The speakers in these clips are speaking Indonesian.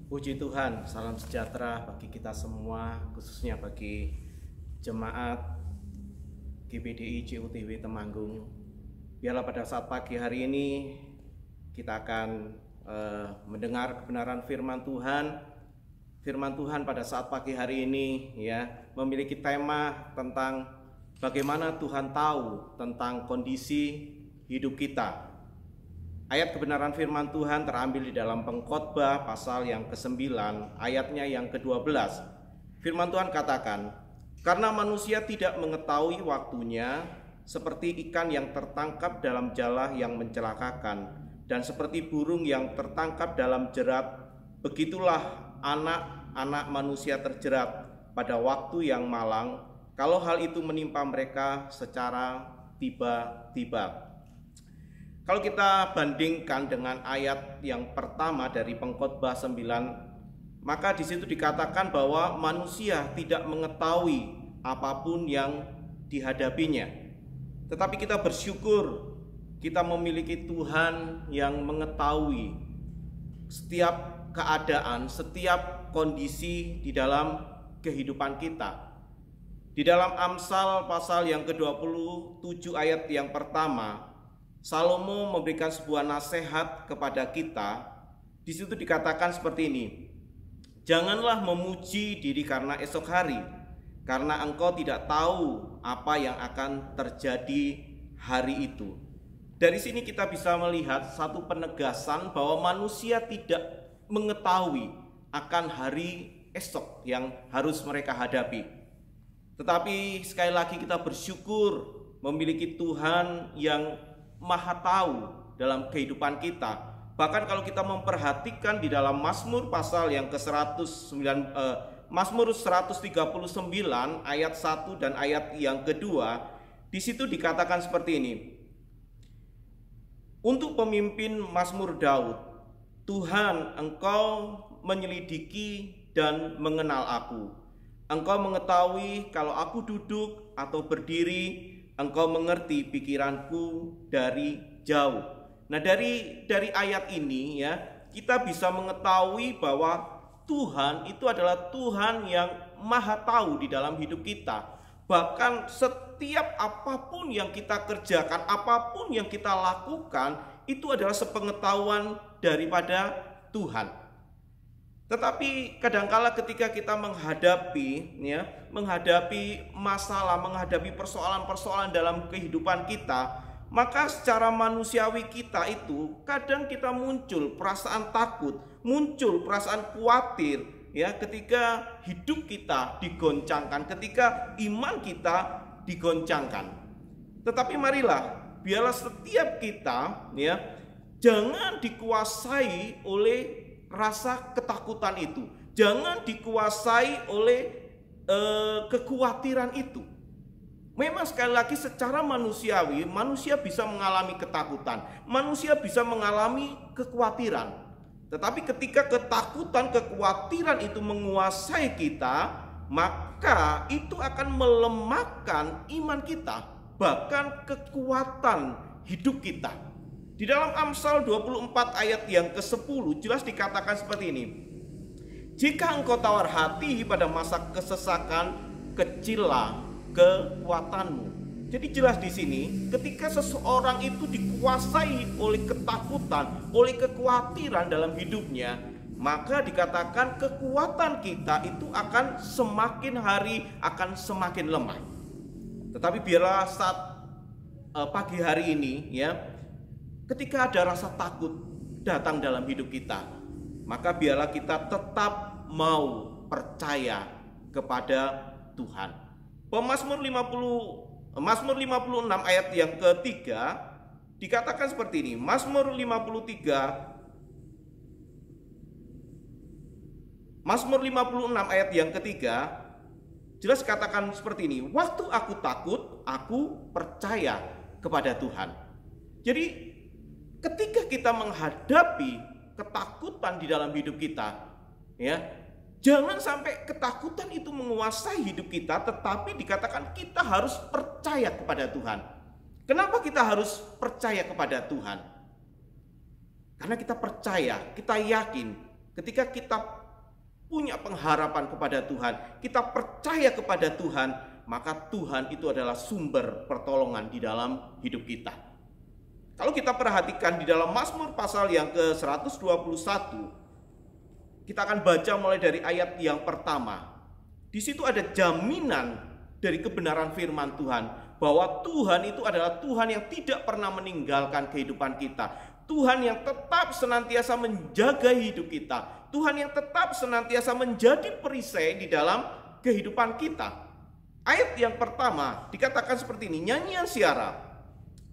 Puji Tuhan, salam sejahtera bagi kita semua, khususnya bagi jemaat GBDI CUTW Temanggung. Biarlah pada saat pagi hari ini kita akan mendengar kebenaran firman Tuhan. Firman Tuhan pada saat pagi hari ini memiliki tema tentang bagaimana Tuhan tahu tentang kondisi hidup kita. Ayat kebenaran firman Tuhan terambil di dalam Pengkhotbah pasal yang ke-9, ayatnya yang ke-12. Firman Tuhan katakan, "Karena manusia tidak mengetahui waktunya, seperti ikan yang tertangkap dalam jala yang mencelakakan, dan seperti burung yang tertangkap dalam jerat, begitulah anak-anak manusia terjerat pada waktu yang malang, kalau hal itu menimpa mereka secara tiba-tiba." Kalau kita bandingkan dengan ayat yang pertama dari Pengkhotbah 9, maka di situ dikatakan bahwa manusia tidak mengetahui apapun yang dihadapinya. Tetapi kita bersyukur kita memiliki Tuhan yang mengetahui setiap keadaan, setiap kondisi di dalam kehidupan kita. Di dalam Amsal pasal yang ke-27 ayat yang pertama, Salomo memberikan sebuah nasihat kepada kita. Di situ dikatakan seperti ini, "Janganlah memuji diri karena esok hari, karena engkau tidak tahu apa yang akan terjadi hari itu." Dari sini kita bisa melihat satu penegasan bahwa manusia tidak mengetahui akan hari esok yang harus mereka hadapi. Tetapi sekali lagi kita bersyukur memiliki Tuhan yang Maha tahu dalam kehidupan kita. Bahkan kalau kita memperhatikan di dalam Mazmur pasal yang ke-109, Mazmur 139 ayat 1 dan ayat yang kedua, di situ dikatakan seperti ini. Untuk pemimpin Mazmur Daud, "Tuhan, engkau menyelidiki dan mengenal aku. Engkau mengetahui kalau aku duduk atau berdiri. Engkau mengerti pikiranku dari jauh." Nah, dari ayat ini kita bisa mengetahui bahwa Tuhan itu adalah Tuhan yang Maha tahu di dalam hidup kita. Bahkan setiap apapun yang kita kerjakan, apapun yang kita lakukan, itu adalah sepengetahuan daripada Tuhan. Tetapi kadangkala ketika kita menghadapi masalah, menghadapi persoalan-persoalan dalam kehidupan kita, maka secara manusiawi kita itu kadang kita muncul perasaan takut, muncul perasaan khawatir ketika hidup kita digoncangkan, ketika iman kita digoncangkan. Tetapi marilah biarlah setiap kita jangan dikuasai oleh rasa ketakutan itu, jangan dikuasai oleh kekhawatiran itu. Memang sekali lagi secara manusiawi, manusia bisa mengalami ketakutan, manusia bisa mengalami kekhawatiran. Tetapi ketika ketakutan, kekhawatiran itu menguasai kita, maka itu akan melemahkan iman kita, bahkan kekuatan hidup kita. Di dalam Amsal 24 ayat yang ke-10 jelas dikatakan seperti ini. "Jika engkau tawar hati pada masa kesesakan, kecillah kekuatanmu." Jadi jelas di sini ketika seseorang itu dikuasai oleh ketakutan, oleh kekhawatiran dalam hidupnya, maka dikatakan kekuatan kita itu akan semakin hari akan semakin lemah. Tetapi biarlah saat pagi hari ini ketika ada rasa takut datang dalam hidup kita, maka biarlah kita tetap mau percaya kepada Tuhan. Mazmur 56 ayat yang ketiga dikatakan seperti ini. Mazmur 56 ayat yang ketiga jelas katakan seperti ini. "Waktu aku takut, aku percaya kepada Tuhan." Jadi ketika kita menghadapi ketakutan di dalam hidup kita, jangan sampai ketakutan itu menguasai hidup kita, tetapi dikatakan kita harus percaya kepada Tuhan. Kenapa kita harus percaya kepada Tuhan? Karena kita percaya, kita yakin ketika kita punya pengharapan kepada Tuhan, kita percaya kepada Tuhan, maka Tuhan itu adalah sumber pertolongan di dalam hidup kita. Kalau kita perhatikan di dalam Mazmur pasal yang ke-121, kita akan baca mulai dari ayat yang pertama. Di situ ada jaminan dari kebenaran firman Tuhan, bahwa Tuhan itu adalah Tuhan yang tidak pernah meninggalkan kehidupan kita. Tuhan yang tetap senantiasa menjaga hidup kita. Tuhan yang tetap senantiasa menjadi perisai di dalam kehidupan kita. Ayat yang pertama dikatakan seperti ini, nyanyian siara.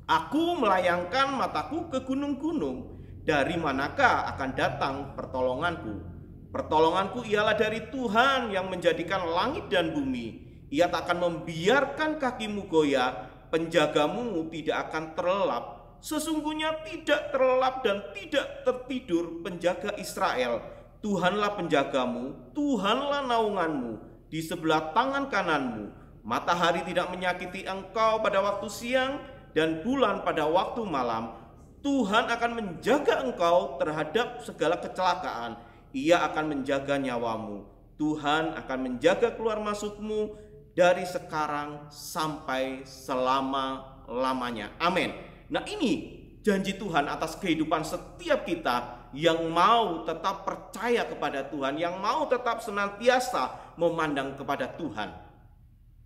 Aku melayangkan mataku ke gunung-gunung, dari manakah akan datang pertolonganku? Pertolonganku ialah dari Tuhan yang menjadikan langit dan bumi. Ia tak akan membiarkan kakimu goyah, penjagamu tidak akan terlelap. Sesungguhnya tidak terlelap dan tidak tertidur penjaga Israel. Tuhanlah penjagamu, Tuhanlah naunganmu di sebelah tangan kananmu. Matahari tidak menyakiti engkau pada waktu siang, dan bulan pada waktu malam. Tuhan akan menjaga engkau terhadap segala kecelakaan. Ia akan menjaga nyawamu. Tuhan akan menjaga keluar masukmu dari sekarang sampai selama-lamanya. Amin. Nah, ini janji Tuhan atas kehidupan setiap kita yang mau tetap percaya kepada Tuhan, yang mau tetap senantiasa memandang kepada Tuhan.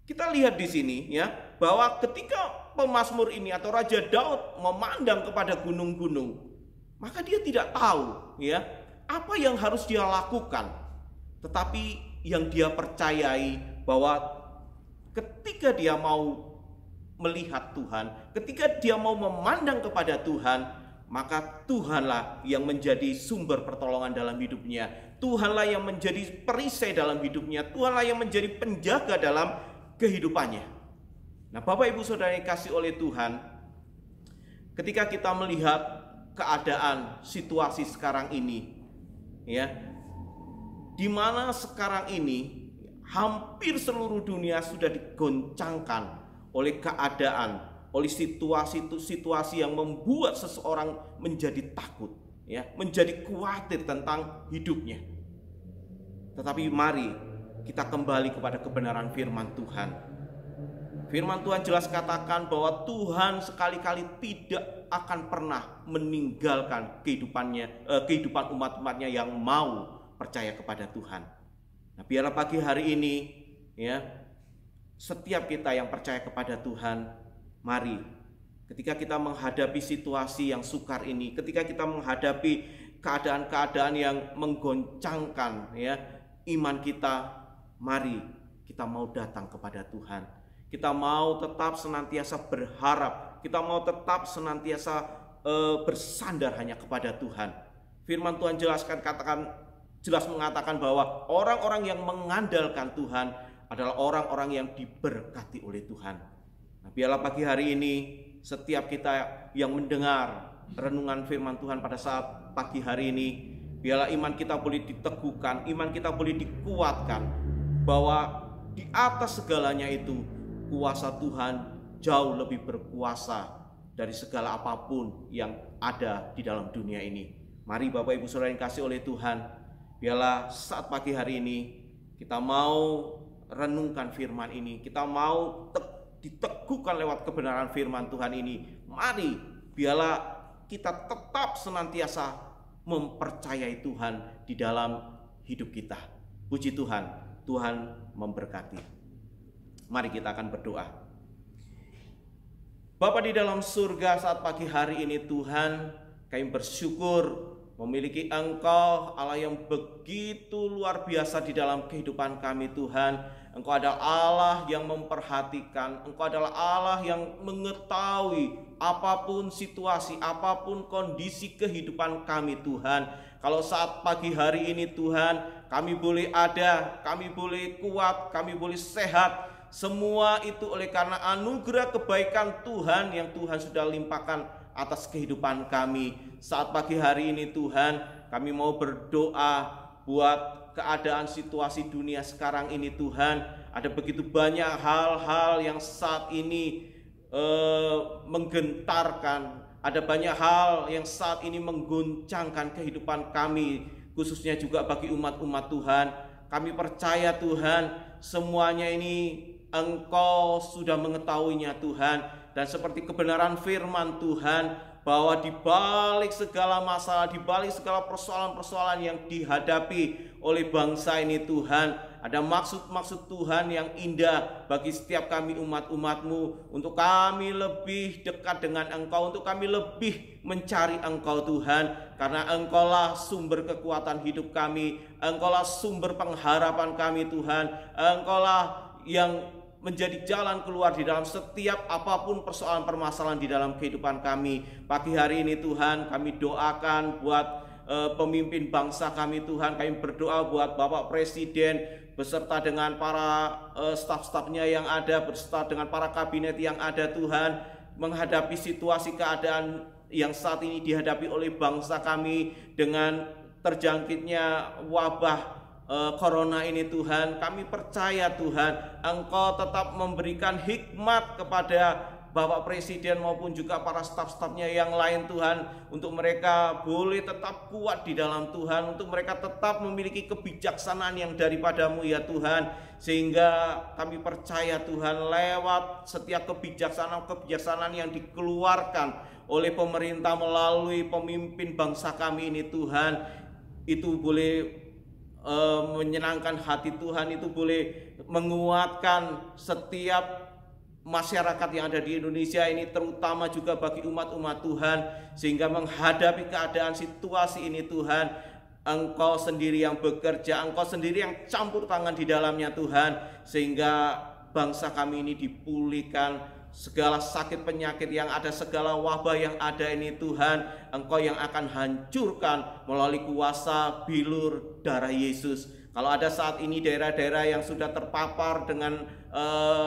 Kita lihat di sini ya, bahwa ketika pemazmur ini atau Raja Daud memandang kepada gunung-gunung, maka dia tidak tahu ya apa yang harus dia lakukan. Tetapi yang dia percayai bahwa ketika dia mau melihat Tuhan, ketika dia mau memandang kepada Tuhan, maka Tuhanlah yang menjadi sumber pertolongan dalam hidupnya. Tuhanlah yang menjadi perisai dalam hidupnya. Tuhanlah yang menjadi penjaga dalam kehidupannya. Nah, Bapak Ibu Saudara yang kasih oleh Tuhan, ketika kita melihat keadaan situasi sekarang ini, ya, di mana sekarang ini hampir seluruh dunia sudah digoncangkan oleh keadaan, oleh situasi yang membuat seseorang menjadi takut, ya, menjadi khawatir tentang hidupnya. Tetapi mari kita kembali kepada kebenaran firman Tuhan. Firman Tuhan jelas katakan bahwa Tuhan sekali-kali tidak akan pernah meninggalkan kehidupan umat-umatnya yang mau percaya kepada Tuhan. Nah, biarlah pagi hari ini, ya, setiap kita yang percaya kepada Tuhan, mari ketika kita menghadapi situasi yang sukar ini, ketika kita menghadapi keadaan-keadaan yang menggoncangkan ya iman kita, mari kita mau datang kepada Tuhan. Kita mau tetap senantiasa berharap, kita mau tetap senantiasa bersandar hanya kepada Tuhan. Firman Tuhan jelas mengatakan bahwa orang-orang yang mengandalkan Tuhan adalah orang-orang yang diberkati oleh Tuhan. Nah, biarlah pagi hari ini setiap kita yang mendengar renungan firman Tuhan pada saat pagi hari ini, biarlah iman kita boleh diteguhkan, iman kita boleh dikuatkan, bahwa di atas segalanya itu kuasa Tuhan jauh lebih berkuasa dari segala apapun yang ada di dalam dunia ini. Mari Bapak Ibu Saudara yang kasih oleh Tuhan, biarlah saat pagi hari ini kita mau renungkan firman ini, kita mau diteguhkan lewat kebenaran firman Tuhan ini. Mari biarlah kita tetap senantiasa mempercayai Tuhan di dalam hidup kita. Puji Tuhan, Tuhan memberkati. Mari kita akan berdoa. Bapa di dalam surga, saat pagi hari ini Tuhan, kami bersyukur memiliki Engkau Allah yang begitu luar biasa di dalam kehidupan kami Tuhan. Engkau adalah Allah yang memperhatikan, Engkau adalah Allah yang mengetahui apapun situasi, apapun kondisi kehidupan kami Tuhan. Kalau saat pagi hari ini Tuhan, kami boleh ada, kami boleh kuat, kami boleh sehat, semua itu oleh karena anugerah kebaikan Tuhan yang Tuhan sudah limpahkan atas kehidupan kami. Saat pagi hari ini Tuhan, kami mau berdoa buat keadaan situasi dunia sekarang ini Tuhan. Ada begitu banyak hal-hal yang saat ini menggentarkan. Ada banyak hal yang saat ini mengguncangkan kehidupan kami, khususnya juga bagi umat-umat Tuhan. Kami percaya Tuhan, semuanya ini Engkau sudah mengetahuinya Tuhan. Dan seperti kebenaran firman Tuhan, bahwa di balik segala masalah, di balik segala persoalan-persoalan yang dihadapi oleh bangsa ini Tuhan, ada maksud-maksud Tuhan yang indah bagi setiap kami umat-umat-Mu, untuk kami lebih dekat dengan Engkau, untuk kami lebih mencari Engkau Tuhan, karena Engkaulah sumber kekuatan hidup kami, Engkaulah sumber pengharapan kami Tuhan, Engkaulah yang menjadi jalan keluar di dalam setiap apapun persoalan permasalahan di dalam kehidupan kami. Pagi hari ini Tuhan, kami doakan buat pemimpin bangsa kami Tuhan. Kami berdoa buat Bapak Presiden beserta dengan para staf-stafnya yang ada, beserta dengan para kabinet yang ada Tuhan, menghadapi situasi keadaan yang saat ini dihadapi oleh bangsa kami dengan terjangkitnya wabah corona ini Tuhan. Kami percaya Tuhan, Engkau tetap memberikan hikmat kepada Bapak Presiden maupun juga para staf-stafnya yang lain Tuhan, untuk mereka boleh tetap kuat di dalam Tuhan, untuk mereka tetap memiliki kebijaksanaan yang daripada-Mu ya Tuhan, sehingga kami percaya Tuhan, lewat setiap kebijaksanaan yang dikeluarkan oleh pemerintah melalui pemimpin bangsa kami ini Tuhan, itu boleh menyenangkan hati Tuhan, itu boleh menguatkan setiap masyarakat yang ada di Indonesia ini, terutama juga bagi umat-umat Tuhan, sehingga menghadapi keadaan situasi ini Tuhan, Engkau sendiri yang bekerja, Engkau sendiri yang campur tangan di dalamnya Tuhan, sehingga bangsa kami ini dipulihkan. Segala sakit penyakit yang ada, segala wabah yang ada ini Tuhan, Engkau yang akan hancurkan melalui kuasa bilur darah Yesus. Kalau ada saat ini daerah-daerah yang sudah terpapar dengan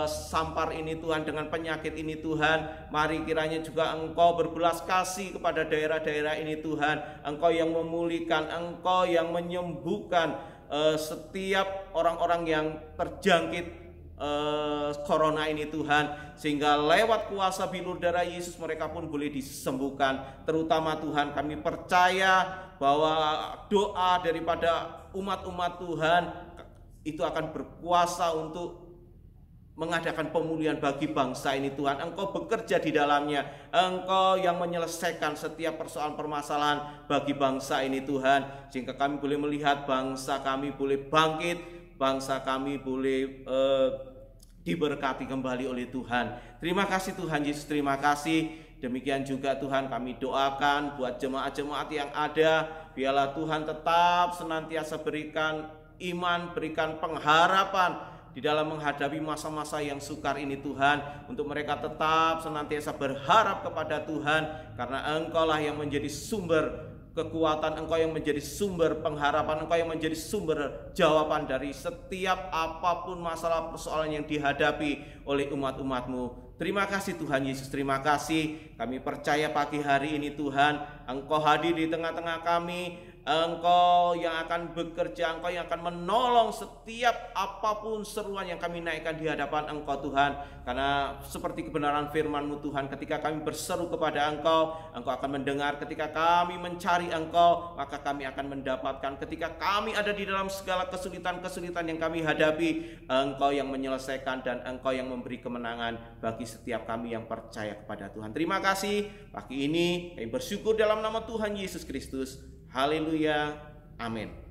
sampar ini Tuhan, dengan penyakit ini Tuhan, mari kiranya juga Engkau berbelas kasih kepada daerah-daerah ini Tuhan. Engkau yang memulihkan, Engkau yang menyembuhkan setiap orang-orang yang terjangkit corona ini Tuhan, sehingga lewat kuasa bilur darah Yesus mereka pun boleh disembuhkan. Terutama Tuhan, kami percaya bahwa doa daripada umat-umat Tuhan itu akan berkuasa untuk mengadakan pemulihan bagi bangsa ini Tuhan. Engkau bekerja di dalamnya, Engkau yang menyelesaikan setiap persoalan permasalahan bagi bangsa ini Tuhan, sehingga kami boleh melihat bangsa kami boleh bangkit, bangsa kami boleh diberkati kembali oleh Tuhan. Terima kasih Tuhan Yesus, terima kasih. Demikian juga Tuhan, kami doakan buat jemaat-jemaat yang ada, biarlah Tuhan tetap senantiasa berikan iman, berikan pengharapan di dalam menghadapi masa-masa yang sukar ini Tuhan, untuk mereka tetap senantiasa berharap kepada Tuhan, karena Engkaulah yang menjadi sumber kekuatan, Engkau yang menjadi sumber pengharapan, Engkau yang menjadi sumber jawaban dari setiap apapun masalah persoalan yang dihadapi oleh umat-umat-Mu. Terima kasih Tuhan Yesus, terima kasih. Kami percaya pagi hari ini Tuhan, Engkau hadir di tengah-tengah kami, Engkau yang akan bekerja, Engkau yang akan menolong setiap apapun seruan yang kami naikkan di hadapan Engkau Tuhan. Karena seperti kebenaran firman-Mu Tuhan, ketika kami berseru kepada Engkau, Engkau akan mendengar. Ketika kami mencari Engkau, maka kami akan mendapatkan. Ketika kami ada di dalam segala kesulitan-kesulitan yang kami hadapi, Engkau yang menyelesaikan dan Engkau yang memberi kemenangan bagi setiap kami yang percaya kepada Tuhan. Terima kasih. Pagi ini kami bersyukur dalam nama Tuhan Yesus Kristus. Haleluya, amin.